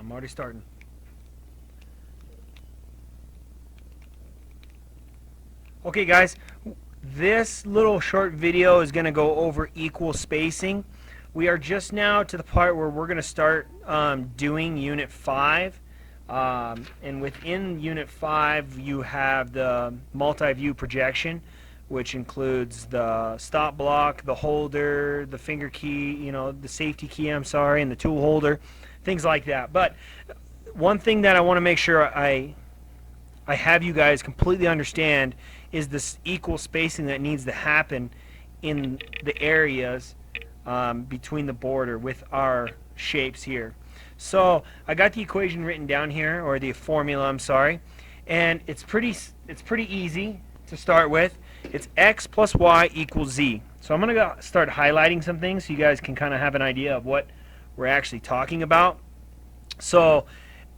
I'm already starting. Okay guys, this little short video is going to go over equal spacing. We are just now to the part where we're going to start doing Unit 5. And within Unit 5 you have the multi-view projection, which includes the stop block, the holder, the finger key, the safety key, and the tool holder, things like that. But one thing that I want to make sure I have you guys completely understand is this equal spacing that needs to happen in the areas between the border with our shapes here. So I got the equation written down here, or the formula, I'm sorry, and it's pretty easy to start with. It's x plus y equals z. So I'm going to start highlighting some things so you guys can kind of have an idea of what we're actually talking about. So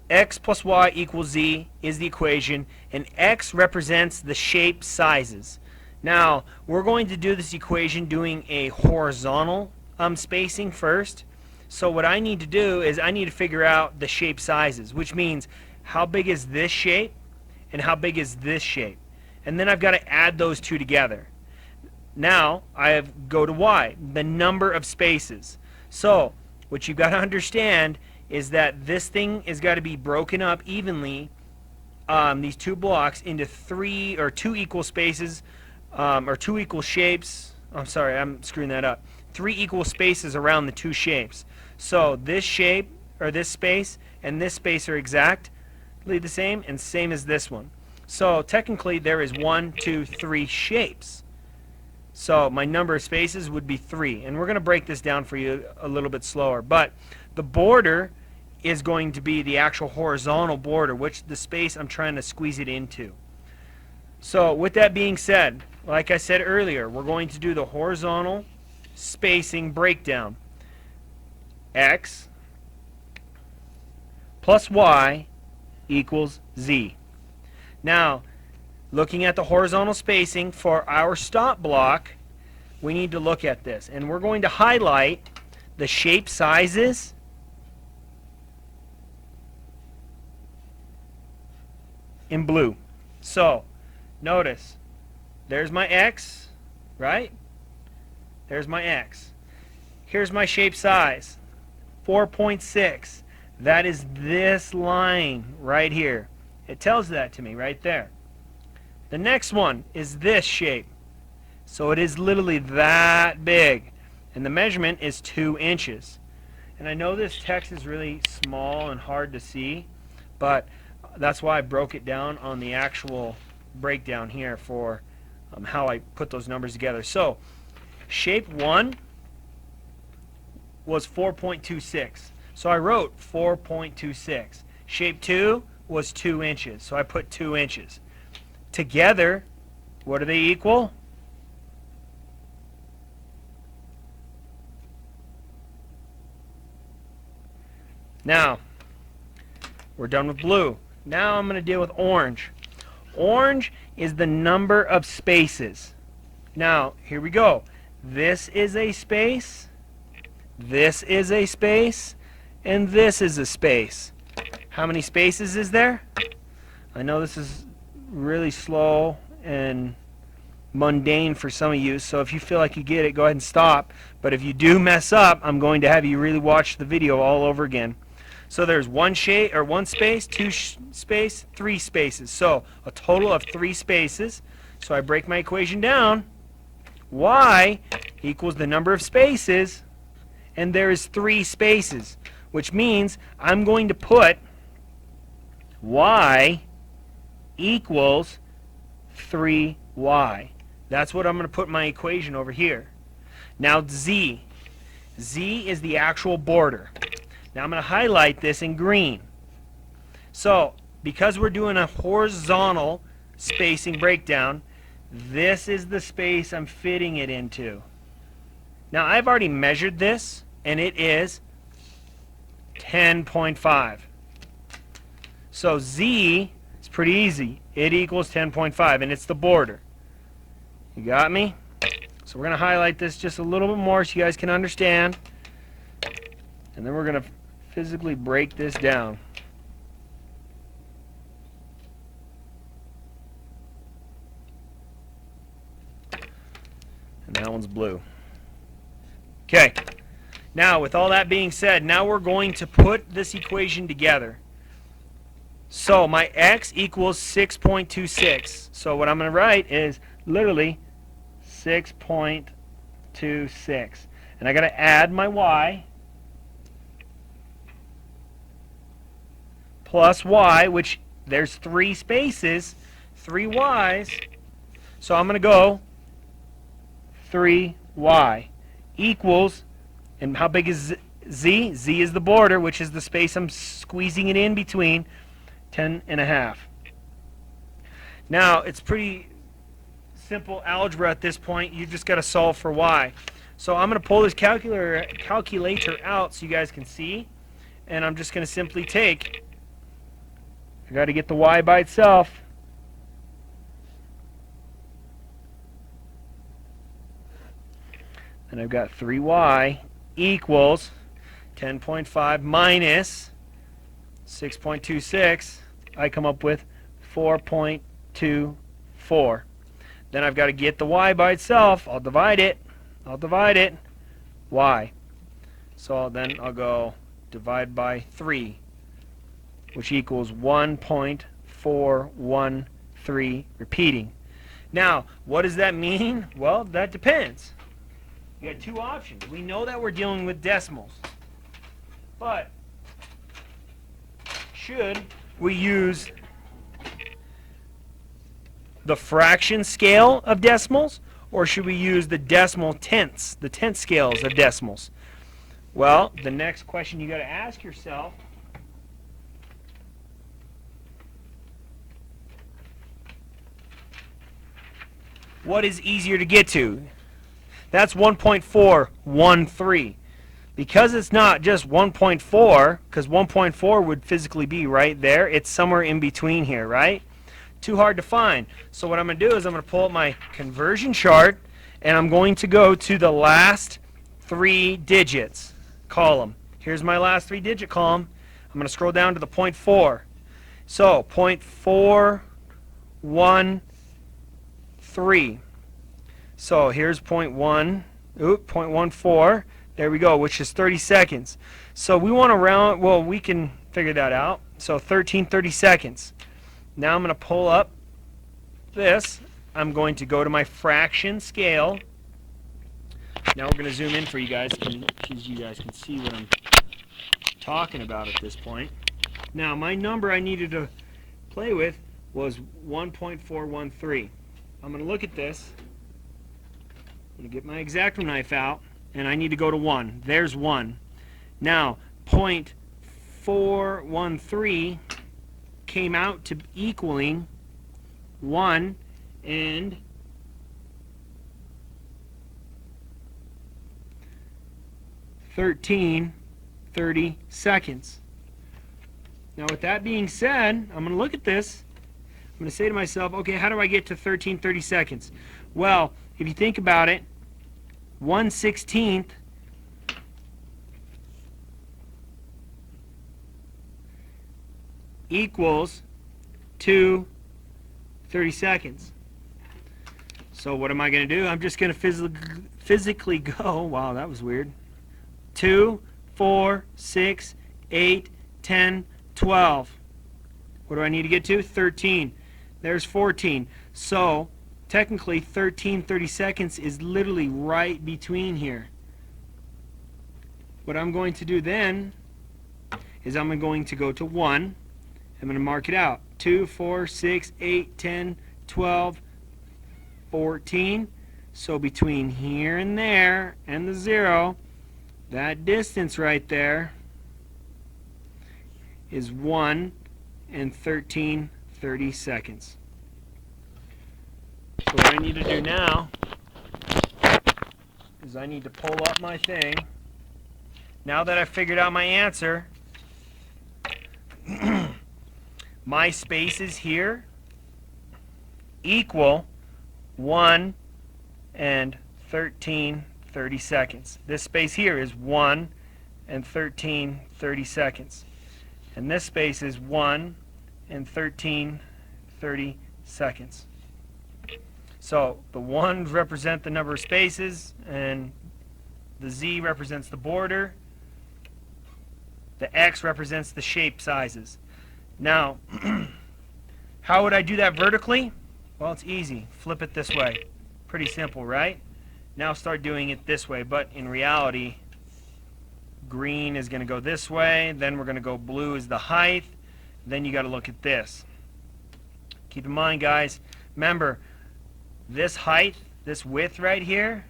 x plus y equals z is the equation, and x represents the shape sizes. Now, we're going to do this equation doing a horizontal spacing first. So what I need to do is I need to figure out the shape sizes, which means how big is this shape and how big is this shape. And then I've got to add those two together. Now, go to y, the number of spaces. So, what you've got to understand is that this thing has got to be broken up evenly, these two blocks, into two equal spaces, or two equal shapes. I'm sorry, I'm screwing that up. 3 equal spaces around the two shapes. So this shape, or this space, and this space are exactly the same, and same as this one. So technically there is 1, 2, 3 shapes. So my number of spaces would be 3. And we're going to break this down for you a little bit slower. But the border is going to be the actual horizontal border, which the space I'm trying to squeeze it into. So with that being said, like I said earlier, we're going to do the horizontal spacing breakdown. X plus y equals z. Now, looking at the horizontal spacing for our stop block, we need to look at this. And we're going to highlight the shape sizes in blue. So, notice, there's my X, right? There's my X. Here's my shape size, 4.6. That is this line right here. It tells that to me right there. The next one is this shape. So it is literally that big. And the measurement is 2 inches. And I know this text is really small and hard to see, but that's why I broke it down on the actual breakdown here for how I put those numbers together. So shape 1 was 4.26. So I wrote 4.26. Shape 2 was 2 inches. So I put 2 inches. Together, what do they equal? Now, we're done with blue. Now I'm going to deal with orange. Orange is the number of spaces. Now, here we go. This is a space, this is a space, and this is a space. How many spaces is there? I know this is really slow and mundane for some of you, so if you feel like you get it, go ahead and stop. But if you do mess up, I'm going to have you really watch the video all over again. So there's one space, 2 space, 3 spaces. So a total of 3 spaces. So I break my equation down. Y equals the number of spaces, and there is 3 spaces, which means I'm going to put y equals 3y. That's what I'm going to put in my equation over here. Now z. Z is the actual border. Now I'm going to highlight this in green. So because we're doing a horizontal spacing breakdown, this is the space I'm fitting it into. Now I've already measured this, and it is 10.5. So z is pretty easy. It equals 10.5, and it's the border. You got me? So we're going to highlight this just a little bit more so you guys can understand. And then we're going to physically break this down. And that one's blue. Okay. Now, with all that being said, now we're going to put this equation together. So my x equals 6.26. So what I'm going to write is literally 6.26. And I got to add my y plus y, which there's 3 spaces, 3 y's. So I'm going to go 3y equals, and how big is z? Z is the border, which is the space I'm squeezing it in between, 10.5. Now, it's pretty simple algebra at this point. You just got to solve for y. So I'm going to pull this calculator out so you guys can see. And I'm just going to simply take, I got to get the y by itself. And I've got 3y equals 10.5 minus 6.26. I come up with 4.24. Then I've got to get the y by itself. I'll divide it. Y. So then I'll go divide by 3, which equals 1.413 repeating. Now, what does that mean? Well, that depends. You got 2 options. We know that we're dealing with decimals. But should we use the fraction scale of decimals, or should we use the decimal tenths, the tenth scales of decimals? Well, the next question you got to ask yourself, what is easier to get to? That's 1.413. Because it's not just 1.4, because 1.4 would physically be right there, it's somewhere in between here, right? Too hard to find. So what I'm going to do is I'm going to pull up my conversion chart, and I'm going to go to the last 3 digits column. Here's my last 3-digit column. I'm going to scroll down to the 0.4. So 0.413. So here's 0.14. There we go, which is 30 seconds. So we want to round, well, we can figure that out. So 1330 seconds. Now I'm going to pull up this. I'm going to go to my fraction scale. Now we're going to zoom in for you guys, because you guys can see what I'm talking about at this point. Now my number I needed to play with was 1.413. I'm going to look at this. I'm going to get my X-Acto knife out, and I need to go to 1. There's 1. Now 0.413 came out to equaling 1 and 1330 seconds. Now with that being said, I'm going to look at this. I'm going to say to myself, okay, how do I get to 1330 seconds? Well, if you think about it, 1/16 equals 2:30 seconds. So what am I going to do? I'm just going to physically go, wow, that was weird, 2, 4, 6, 8, 10, 12. What do I need to get to? 13. There's 14. So technically 1330 seconds is literally right between here. What I'm going to do then is I'm going to go to 1. I'm going to mark it out. 2, 4, 6, 8, 10, 12, 14. So between here and there and the 0, that distance right there is 1 and 1330 seconds. So what I need to do now is I need to pull up my thing. Now that I've figured out my answer, my spaces here equal 1 and 1330 seconds. This space here is 1 and 13 30 seconds. And this space is 1 and 13 30 seconds. So the 1s represent the number of spaces, and the Z represents the border. The X represents the shape sizes. Now, how would I do that vertically? Well, it's easy. Flip it this way. Pretty simple, right? Now start doing it this way, but in reality, green is going to go this way, then we're going to go blue is the height, then you got to look at this. Keep in mind, guys, remember, this height, this width right here,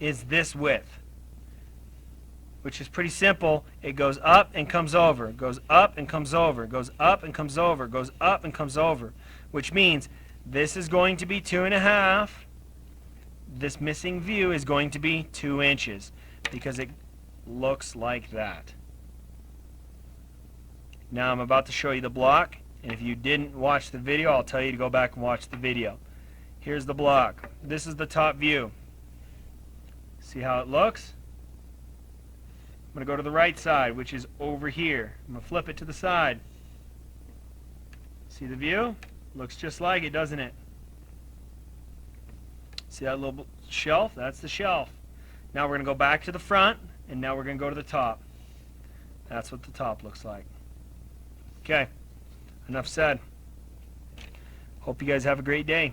is this width, which is pretty simple. It goes up and comes over, goes up and comes over, goes up and comes over, goes up and comes over, which means this is going to be 2.5. This missing view is going to be 2 inches because it looks like that. Now I'm about to show you the block, and if you didn't watch the video, I'll tell you to go back and watch the video. Here's the block. This is the top view. See how it looks? I'm going to go to the right side, which is over here. I'm going to flip it to the side. See the view? Looks just like it, doesn't it? See that little shelf? That's the shelf. Now we're going to go back to the front, and now we're going to go to the top. That's what the top looks like. Okay, enough said. Hope you guys have a great day.